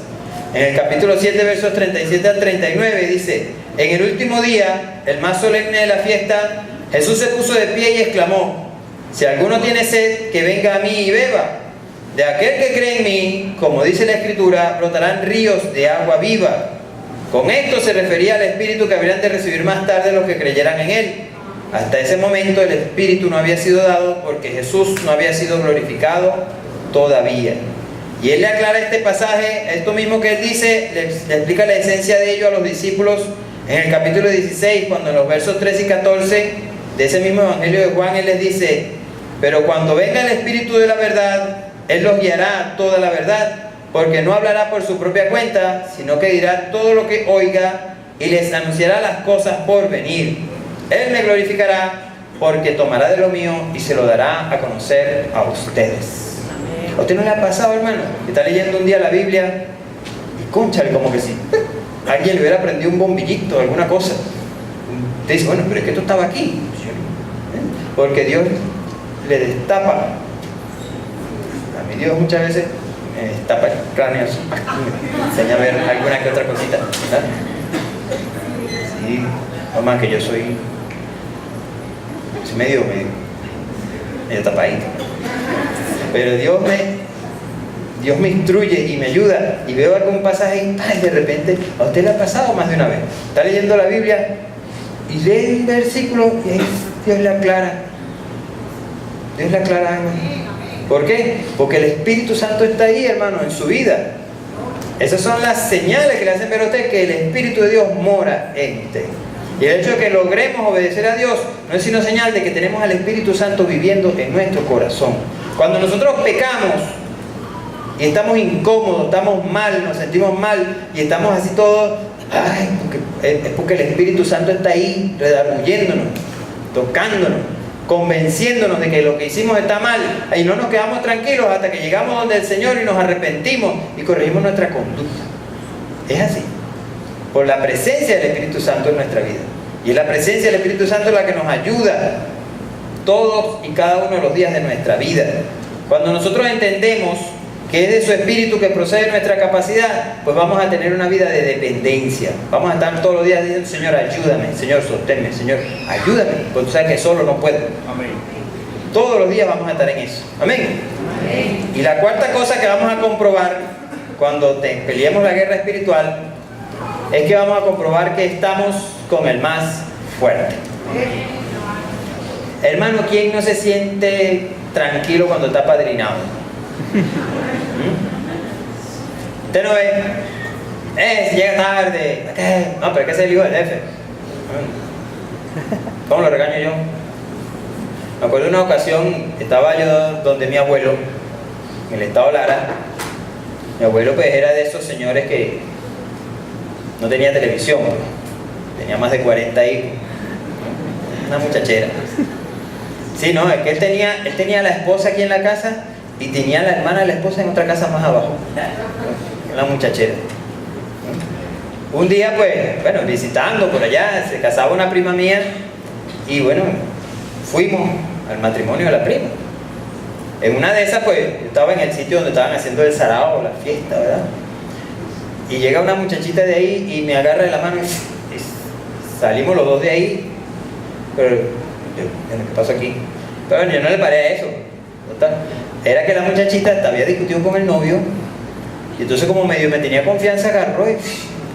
En el capítulo 7, versos 37 al 39 dice, en el último día, el más solemne de la fiesta, Jesús se puso de pie y exclamó, si alguno tiene sed, que venga a mí y beba. De aquel que cree en mí, como dice la Escritura, brotarán ríos de agua viva. Con esto se refería al Espíritu que habrían de recibir más tarde los que creyeran en Él. Hasta ese momento el Espíritu no había sido dado porque Jesús no había sido glorificado todavía. Y Él le aclara este pasaje, esto mismo que Él dice, le explica la esencia de ello a los discípulos en el capítulo 16, cuando en los versos 13 y 14 de ese mismo Evangelio de Juan, Él les dice, pero cuando venga el Espíritu de la verdad, Él los guiará a toda la verdad, porque no hablará por su propia cuenta, sino que dirá todo lo que oiga y les anunciará las cosas por venir. Él me glorificará porque tomará de lo mío y se lo dará a conocer a ustedes. ¿A usted no le ha pasado, hermano? Que está leyendo un día la Biblia y cónchale, como que si alguien le hubiera prendido un bombillito o alguna cosa. Usted dice, bueno, pero es que esto estaba aquí. Porque Dios le destapa. A mí Dios muchas veces me destapa el cráneo, me enseña a ver alguna que otra cosita, ¿verdad? Sí, no más que yo soy medio tapadito. Pero Dios me instruye y me ayuda y veo algún pasaje y de repente, ¿a usted le ha pasado más de una vez? Está leyendo la Biblia y lee un versículo y ahí Dios le aclara. Dios le aclara algo. ¿Por qué? Porque el Espíritu Santo está ahí, hermano, en su vida. Esas son las señales que le hacen ver a usted que el Espíritu de Dios mora en usted. Y el hecho de que logremos obedecer a Dios no es sino señal de que tenemos al Espíritu Santo viviendo en nuestro corazón. Cuando nosotros pecamos y estamos incómodos, estamos mal, nos sentimos mal y estamos así todos, ay, es porque el Espíritu Santo está ahí redarguyéndonos, tocándonos, convenciéndonos de que lo que hicimos está mal, y no nos quedamos tranquilos hasta que llegamos donde el Señor y nos arrepentimos y corregimos nuestra conducta. Es así, por la presencia del Espíritu Santo en nuestra vida. Y es la presencia del Espíritu Santo la que nos ayuda todos y cada uno de los días de nuestra vida. Cuando nosotros entendemos que es de su Espíritu que procede nuestra capacidad, pues vamos a tener una vida de dependencia. Vamos a estar todos los días diciendo, Señor, ayúdame, Señor, sosténme, Señor, ayúdame, porque tú sabes que solo no puedo. Amén. Todos los días vamos a estar en eso. Amén. Amén. Y la cuarta cosa que vamos a comprobar cuando peleemos la guerra espiritual es que vamos a comprobar que estamos con el más fuerte. Hermano, ¿quién no se siente tranquilo cuando está apadrinado? Usted no ve, si llega tarde, no, pero es que ese es el hijo del jefe. ¿Cómo lo regaño yo? Me acuerdo de una ocasión, estaba yo donde mi abuelo, en el estado Lara. Mi abuelo pues era de esos señores que no tenía televisión, tenía más de 40 hijos, una muchachera. Sí, no, es que él tenía a la esposa aquí en la casa y tenía a la hermana de la esposa en otra casa más abajo, una muchachera. Un día pues, bueno, visitando por allá, se casaba una prima mía y bueno, fuimos al matrimonio de la prima. En una de esas pues, yo estaba en el sitio donde estaban haciendo el sarao, la fiesta, ¿verdad? Y llega una muchachita de ahí y me agarra de la mano y salimos los dos de ahí. Pero, ¿qué pasó aquí? Pero bueno, yo no le paré a eso. Total. Era que la muchachita había discutido con el novio y entonces como medio me tenía confianza, agarró y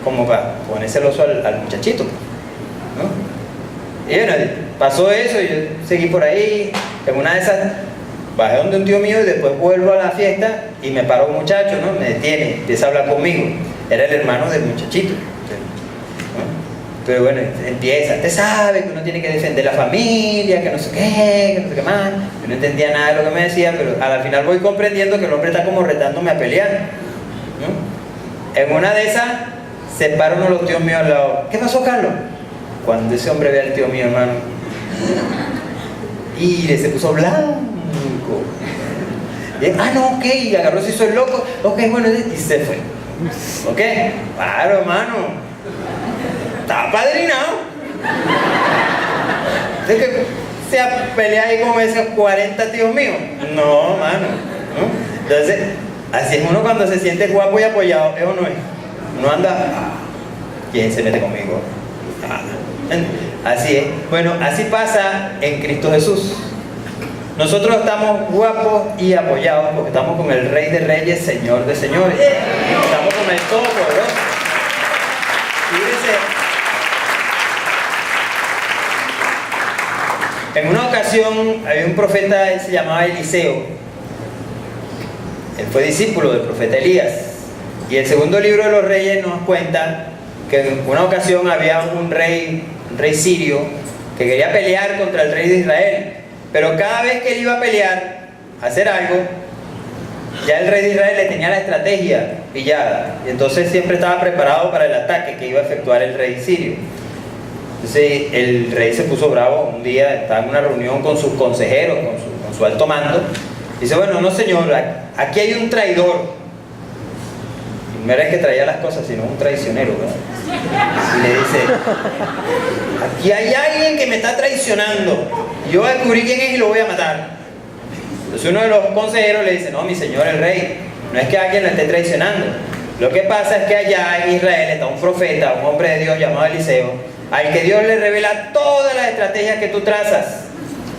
como para poner celoso al muchachito, ¿no? Y bueno, pasó eso y yo seguí por ahí. En una de esas bajé donde un tío mío y después vuelvo a la fiesta y me paró un muchacho, ¿no? Me detiene, empieza a hablar conmigo. Era el hermano del muchachito, ¿no? Pero bueno, empieza, usted sabe que uno tiene que defender la familia, que no sé qué, que no sé qué más. Yo no entendía nada de lo que me decía, pero al final voy comprendiendo que el hombre está como retándome a pelear, ¿no? En una de esas se para uno de los tíos míos al lado. ¿Qué pasó, Carlos? Cuando ese hombre ve al tío mío, hermano, y se puso blanco. Y, no, ok, y agarró, se hizo el loco, ok, bueno, y se fue. Ok, claro, hermano. Estaba apadrinado. ¿De que se pelea ahí como esos 40 tíos míos? No, mano, ¿no? Entonces, así es uno cuando se siente guapo y apoyado, ¿es o no es? Uno anda, ¿quién se mete conmigo? Así es. Bueno, así pasa en Cristo Jesús. Nosotros estamos guapos y apoyados porque estamos con el Rey de Reyes, Señor de Señores. Estamos con el Todopoderoso. Fíjense. En una ocasión había un profeta, él se llamaba Eliseo. Él fue discípulo del profeta Elías. Y el segundo libro de los Reyes nos cuenta que en una ocasión había un rey sirio que quería pelear contra el rey de Israel. Pero cada vez que él iba a pelear, a hacer algo, ya el rey de Israel le tenía la estrategia pillada. Y entonces siempre estaba preparado para el ataque que iba a efectuar el rey sirio. Entonces el rey se puso bravo. Un día estaba en una reunión con sus consejeros, con su alto mando. Dice, bueno, no señor, aquí hay un traidor. Y no era el que traía las cosas, sino un traicionero, ¿verdad? Y le dice, aquí hay alguien que me está traicionando. Yo voy a descubrir quién es y lo voy a matar. Entonces uno de los consejeros le dice, no, mi señor el rey, no es que alguien lo esté traicionando. Lo que pasa es que allá en Israel está un profeta, un hombre de Dios llamado Eliseo, al que Dios le revela todas las estrategias que tú trazas.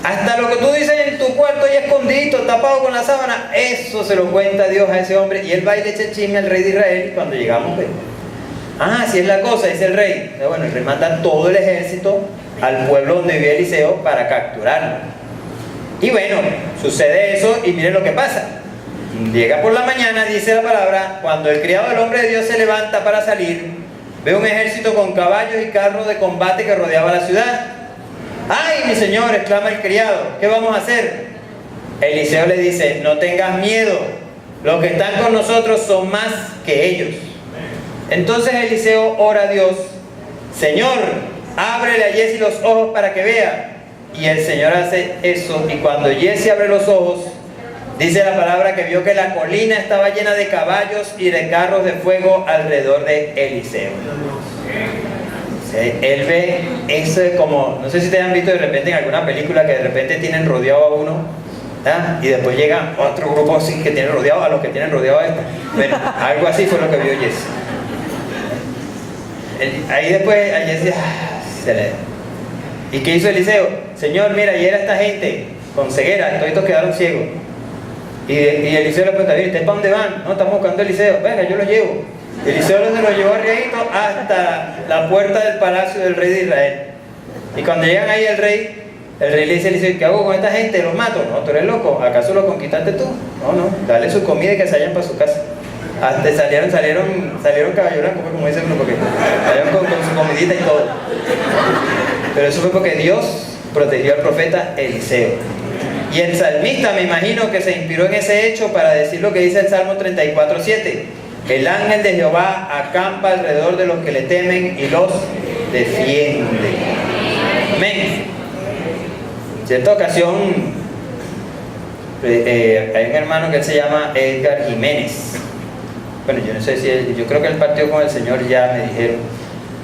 Hasta lo que tú dices en tu cuarto y escondido, tapado con la sábana, eso se lo cuenta Dios a ese hombre. Y él va y le echa el chisme al rey de Israel. Cuando llegamos, pues, así es la cosa, dice el rey. Bueno, el rey manda todo el ejército al pueblo donde vivía Eliseo para capturarlo. Y bueno, sucede eso y miren lo que pasa. Llega por la mañana, dice la palabra, cuando el criado del hombre de Dios se levanta para salir, ve un ejército con caballos y carros de combate que rodeaba la ciudad. ¡Ay, mi señor!, exclama el criado, ¿qué vamos a hacer? Eliseo le dice, no tengas miedo, los que están con nosotros son más que ellos. Entonces Eliseo ora a Dios: Señor, ábrele a Giezi los ojos para que vea. Y el Señor hace eso, y cuando Giezi abre los ojos, dice la palabra que vio que la colina estaba llena de caballos y de carros de fuego alrededor de Eliseo. Él ve eso como, no sé si te han visto de repente en alguna película que de repente tienen rodeado a uno, ¿ah? Y después llega otro grupo así que tiene rodeado a los que tienen rodeado a este. Bueno, algo así fue lo que vio Giezi. Ahí después a Giezi se le... ¿Y qué hizo Eliseo? Señor, mira, ayer esta gente con ceguera, todos quedaron ciegos. Y Eliseo le pregunta: ¿ustedes para dónde van? No, estamos buscando a Eliseo. Venga, yo lo llevo. Eliseo se lo llevó arriadito hasta la puerta del palacio del rey de Israel. Y cuando llegan ahí el rey le dice a Eliseo: ¿qué hago con esta gente? ¿Los mato? No, tú eres loco. ¿Acaso lo conquistaste tú? No, dale su comida y que se vayan para su casa. Hasta salieron caballo blanco, como dice uno, porque salieron con su comidita y todo. Pero eso fue porque Dios protegió al profeta Eliseo. Y el salmista, me imagino que se inspiró en ese hecho para decir lo que dice el Salmo 34:7. El ángel de Jehová acampa alrededor de los que le temen y los defiende. Amén. En cierta ocasión, hay un hermano que él se llama Edgar Jiménez. Bueno, yo no sé si yo creo que él partió con el Señor ya, me dijeron.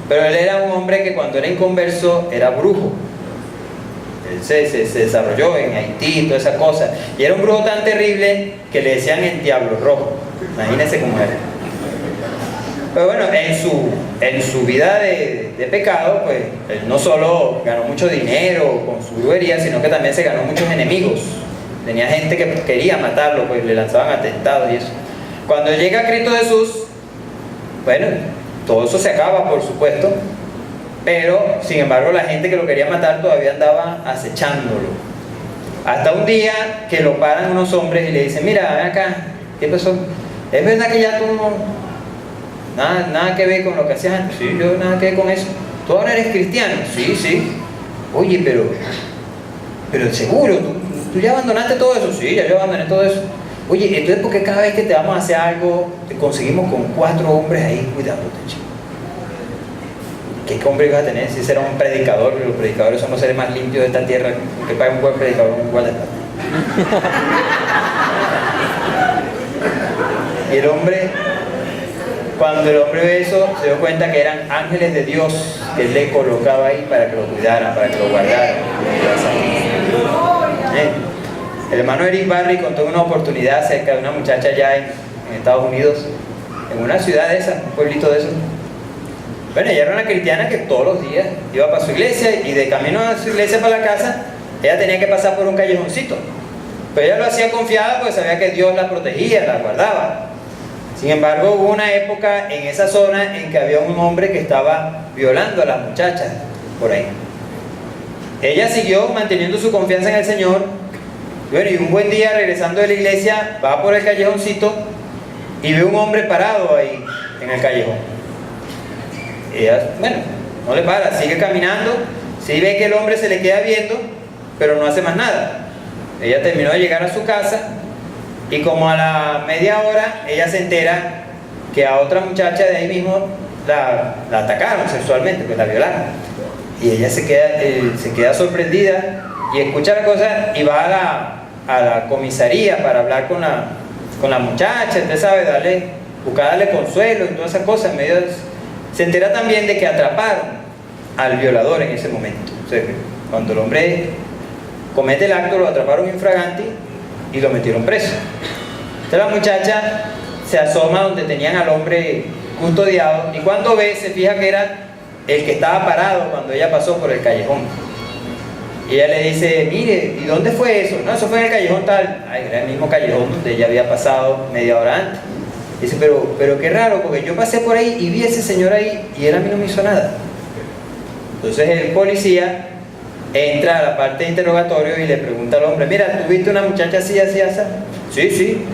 Pero él era un hombre que cuando era inconverso era brujo. Él se desarrolló en Haití y toda esa cosa. Y era un brujo tan terrible que le decían el diablo rojo. Imagínense cómo era. Pero bueno, en su vida de pecado, pues él no solo ganó mucho dinero con su brujería, sino que también se ganó muchos enemigos. Tenía gente que quería matarlo, pues le lanzaban atentados y eso. Cuando llega Cristo Jesús, bueno, todo eso se acaba, por supuesto, pero sin embargo la gente que lo quería matar todavía andaba acechándolo. Hasta un día que lo paran unos hombres y le dicen: mira, ven acá, ¿qué pasó? ¿Es verdad que ya tú nada que ver con lo que hacías antes? Sí, yo nada que ver con eso. ¿Tú ahora eres cristiano? Sí. Oye, pero seguro, ¿tú ya abandonaste todo eso? Sí, ya yo abandoné todo eso. Oye, entonces ¿por qué cada vez que te vamos a hacer algo te conseguimos con 4 hombres ahí cuidándote, chico? ¿Qué hombre ibas a tener si será un predicador? Los predicadores son los seres más limpios de esta tierra. Que paga un buen predicador, un guardaespaldas. Y el hombre, cuando el hombre ve eso, se dio cuenta que eran ángeles de Dios que él le colocaba ahí para que lo cuidaran, para que lo guardaran. El hermano Eric Barry contó una oportunidad acerca de una muchacha allá en Estados Unidos, en una ciudad de esa, un pueblito de esos. Bueno, ella era una cristiana que todos los días iba para su iglesia, y de camino a su iglesia para la casa, ella tenía que pasar por un callejoncito. Pero ella lo hacía confiada porque sabía que Dios la protegía, la guardaba. Sin embargo, hubo una época en esa zona en que había un hombre que estaba violando a las muchachas por ahí. Ella siguió manteniendo su confianza en el Señor. Bueno, y un buen día, regresando de la iglesia, va por el callejoncito y ve un hombre parado ahí en el callejón. Ella, bueno, no le para, sigue caminando. Sí ve que el hombre se le queda viendo, pero no hace más nada. Ella terminó de llegar a su casa y como a la media hora ella se entera que a otra muchacha de ahí mismo la atacaron sexualmente, pues la violaron. Y ella se queda sorprendida y escucha la cosa y va a la comisaría para hablar con la muchacha, usted sabe, buscar darle consuelo y todas esas cosas. Se entera también de que atraparon al violador en ese momento. O sea, cuando el hombre comete el acto, lo atraparon infraganti y lo metieron preso. Entonces la muchacha se asoma donde tenían al hombre custodiado, y cuando ve, se fija que era el que estaba parado cuando ella pasó por el callejón. Y ella le dice: mire, ¿y dónde fue eso? No, eso fue en el callejón tal. Ay, era el mismo callejón donde ella había pasado media hora antes. Dice: pero qué raro, porque yo pasé por ahí y vi a ese señor ahí y él a mí no me hizo nada. Entonces el policía entra a la parte de interrogatorio y le pregunta al hombre: mira, ¿tú viste una muchacha así, así, así? Sí.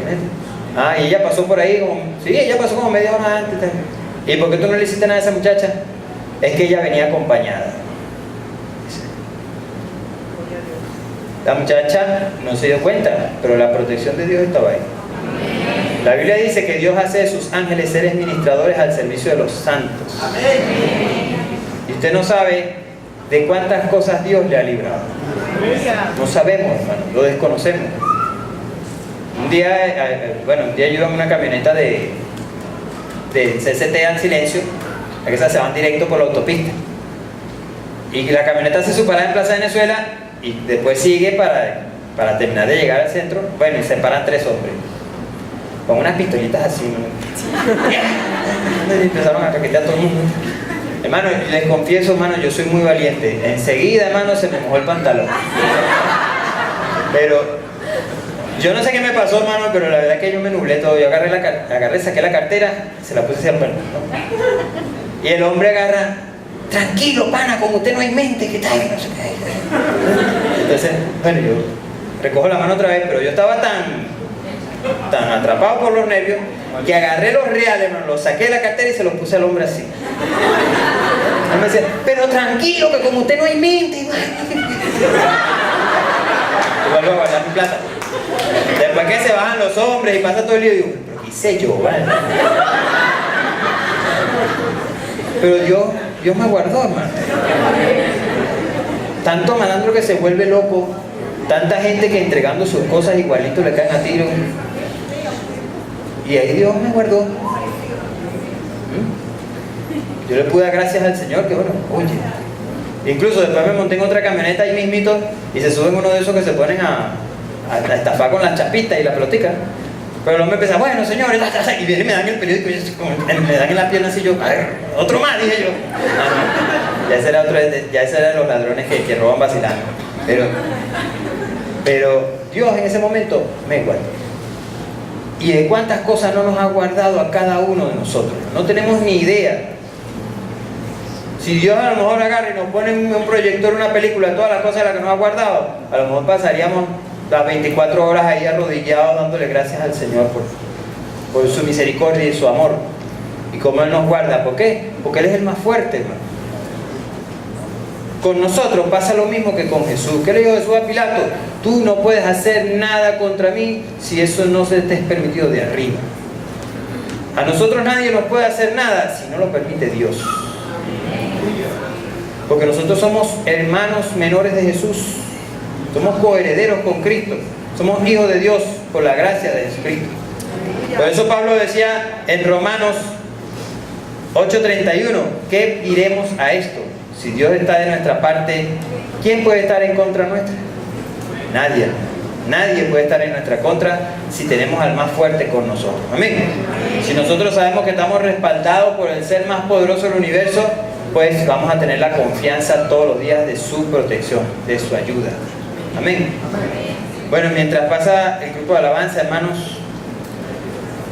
Ah, y ella pasó por ahí sí, ella pasó como media hora antes. ¿Y por qué tú no le hiciste nada a esa muchacha? Es que ella venía acompañada. La muchacha no se dio cuenta, pero la protección de Dios estaba ahí. La Biblia dice que Dios hace de sus ángeles seres ministradores al servicio de los santos. Y usted no sabe de cuántas cosas Dios le ha librado. No sabemos, hermano, lo desconocemos. Un día yo iba en una camioneta de CCT al silencio, a que se van directo por la autopista. Y la camioneta se supara en Plaza Venezuela y después sigue para terminar de llegar al centro. Bueno, y se paran 3 hombres con unas pistolitas así, ¿no? Y empezaron a caquetear a todo el mundo. Hermano, les confieso, hermano, yo soy muy valiente. Enseguida, hermano, se me mojó el pantalón. Pero yo no sé qué me pasó, hermano, pero la verdad es que yo me nublé todo. Yo saqué la cartera, se la puse hacia el pelo, ¿no? Y el hombre agarra: tranquilo, pana, con usted no hay mente, ¿qué tal? No sé qué. Entonces, bueno, yo recojo la mano otra vez, pero yo estaba tan atrapado por los nervios que agarré los reales, hermano, los saqué de la cartera y se los puse al hombre así. Él me decía: pero tranquilo, que con usted no hay mente. Y vuelvo a guardar mi plata. Después que se bajan los hombres y pasa todo el lío, digo: pero ¿qué hice yo, vale? Pero Dios me guardó, hermano. Tanto malandro que se vuelve loco, tanta gente que entregando sus cosas igualito le caen a tiro. Y ahí Dios me guardó. Yo le pude dar gracias al Señor, que bueno, oye. Incluso después me monté en otra camioneta ahí mismito y se suben uno de esos que se ponen a estafar con las chapitas y la pelotica. Pero el hombre empieza: bueno, señores, y viene y me dan el periódico, y me dan en la pierna así, yo: a ver, otro más, dije yo. Ya ese eran los ladrones que roban vacilando. Pero Dios en ese momento me guardó. Y de cuántas cosas no nos ha guardado a cada uno de nosotros. No tenemos ni idea. Si Dios a lo mejor agarra y nos pone un proyector, una película, todas las cosas de las que nos ha guardado, a lo mejor pasaríamos las 24 horas ahí arrodillados dándole gracias al Señor por su misericordia y su amor. Y cómo Él nos guarda. ¿Por qué? Porque Él es el más fuerte, hermano. Con nosotros pasa lo mismo que con Jesús. ¿Qué le dijo Jesús a Pilato? Tú no puedes hacer nada contra mí si eso no se te es permitido de arriba. A nosotros nadie nos puede hacer nada si no lo permite Dios. Porque nosotros somos hermanos menores de Jesús. Somos coherederos con Cristo. Somos hijos de Dios por la gracia de Jesucristo. Por eso Pablo decía en Romanos 8:31: ¿qué diremos a esto? Si Dios está de nuestra parte, ¿quién puede estar en contra nuestra? Nadie. Nadie puede estar en nuestra contra si tenemos al más fuerte con nosotros. Amén. Si nosotros sabemos que estamos respaldados por el ser más poderoso del universo, pues vamos a tener la confianza todos los días de su protección, de su ayuda. Amén. Bueno, mientras pasa el grupo de alabanza, hermanos,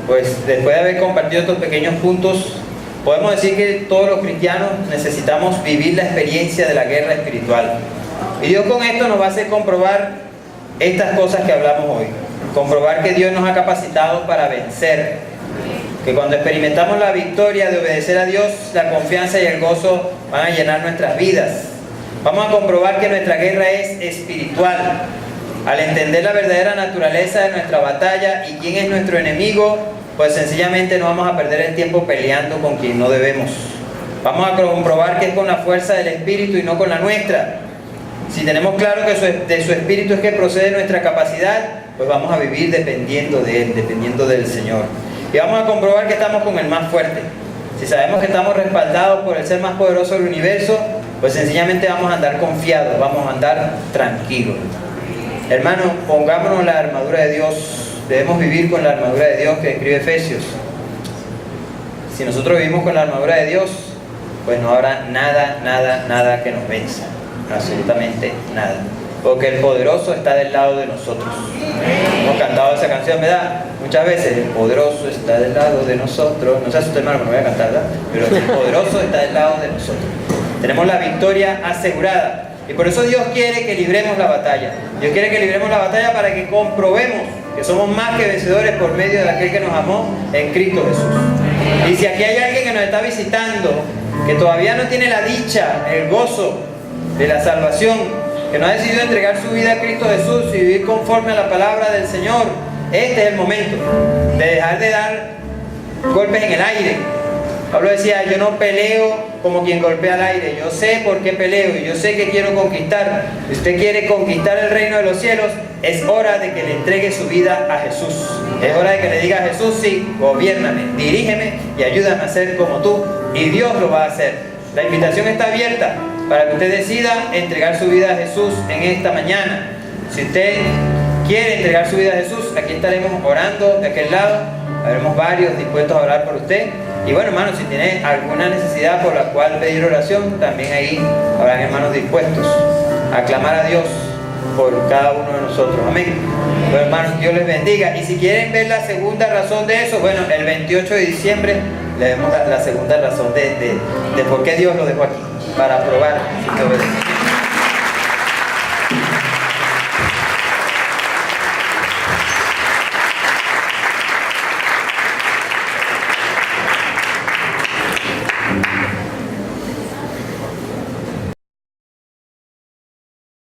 pues después de haber compartido estos pequeños puntos, podemos decir que todos los cristianos necesitamos vivir la experiencia de la guerra espiritual. Y Dios con esto nos va a hacer comprobar estas cosas que hablamos hoy. Comprobar que Dios nos ha capacitado para vencer. Que cuando experimentamos la victoria de obedecer a Dios, la confianza y el gozo van a llenar nuestras vidas. Vamos a comprobar que nuestra guerra es espiritual. Al entender la verdadera naturaleza de nuestra batalla y quién es nuestro enemigo, pues sencillamente no vamos a perder el tiempo peleando con quien no debemos. Vamos a comprobar que es con la fuerza del Espíritu y no con la nuestra. Si tenemos claro que de su Espíritu es que procede nuestra capacidad, pues vamos a vivir dependiendo de Él, dependiendo del Señor. Y vamos a comprobar que estamos con el más fuerte. Si sabemos que estamos respaldados por el ser más poderoso del universo, pues sencillamente vamos a andar confiados, vamos a andar tranquilos. Hermanos, pongámonos la armadura de Dios. Debemos vivir con la armadura de Dios que escribe Efesios. Si nosotros vivimos con la armadura de Dios, pues no habrá nada que nos venza. Absolutamente nada. Porque el poderoso está del lado de nosotros. Hemos cantado esa canción, ¿verdad? Muchas veces: el poderoso está del lado de nosotros. No sé si usted, hermano, me voy a cantar, ¿verdad? Pero el poderoso está del lado de nosotros. Tenemos la victoria asegurada. Y por eso Dios quiere que libremos la batalla. Dios quiere que libremos la batalla para que comprobemos que somos más que vencedores por medio de aquel que nos amó en Cristo Jesús. Y si aquí hay alguien que nos está visitando, que todavía no tiene la dicha, el gozo de la salvación, que no ha decidido entregar su vida a Cristo Jesús y vivir conforme a la palabra del Señor, Este es el momento de dejar de dar golpes en el aire. Pablo decía, yo no peleo como quien golpea al aire, yo sé por qué peleo y yo sé que quiero conquistar. Si usted quiere conquistar el reino de los cielos, es hora de que le entregue su vida a Jesús. Es hora de que le diga a Jesús, sí, gobiérname, dirígeme y ayúdame a ser como tú, y Dios lo va a hacer. La invitación está abierta para que usted decida entregar su vida a Jesús en esta mañana. Si usted quiere entregar su vida a Jesús, aquí estaremos orando de aquel lado, habremos varios dispuestos a orar por usted. Y bueno, hermanos, si tiene alguna necesidad por la cual pedir oración, también ahí habrán hermanos dispuestos a clamar a Dios por cada uno de nosotros. Amén. Bueno, hermanos, Dios les bendiga. Y si quieren ver la segunda razón de eso, bueno, el 28 de diciembre le vemos la segunda razón de por qué Dios lo dejó aquí, para probar si te obedece.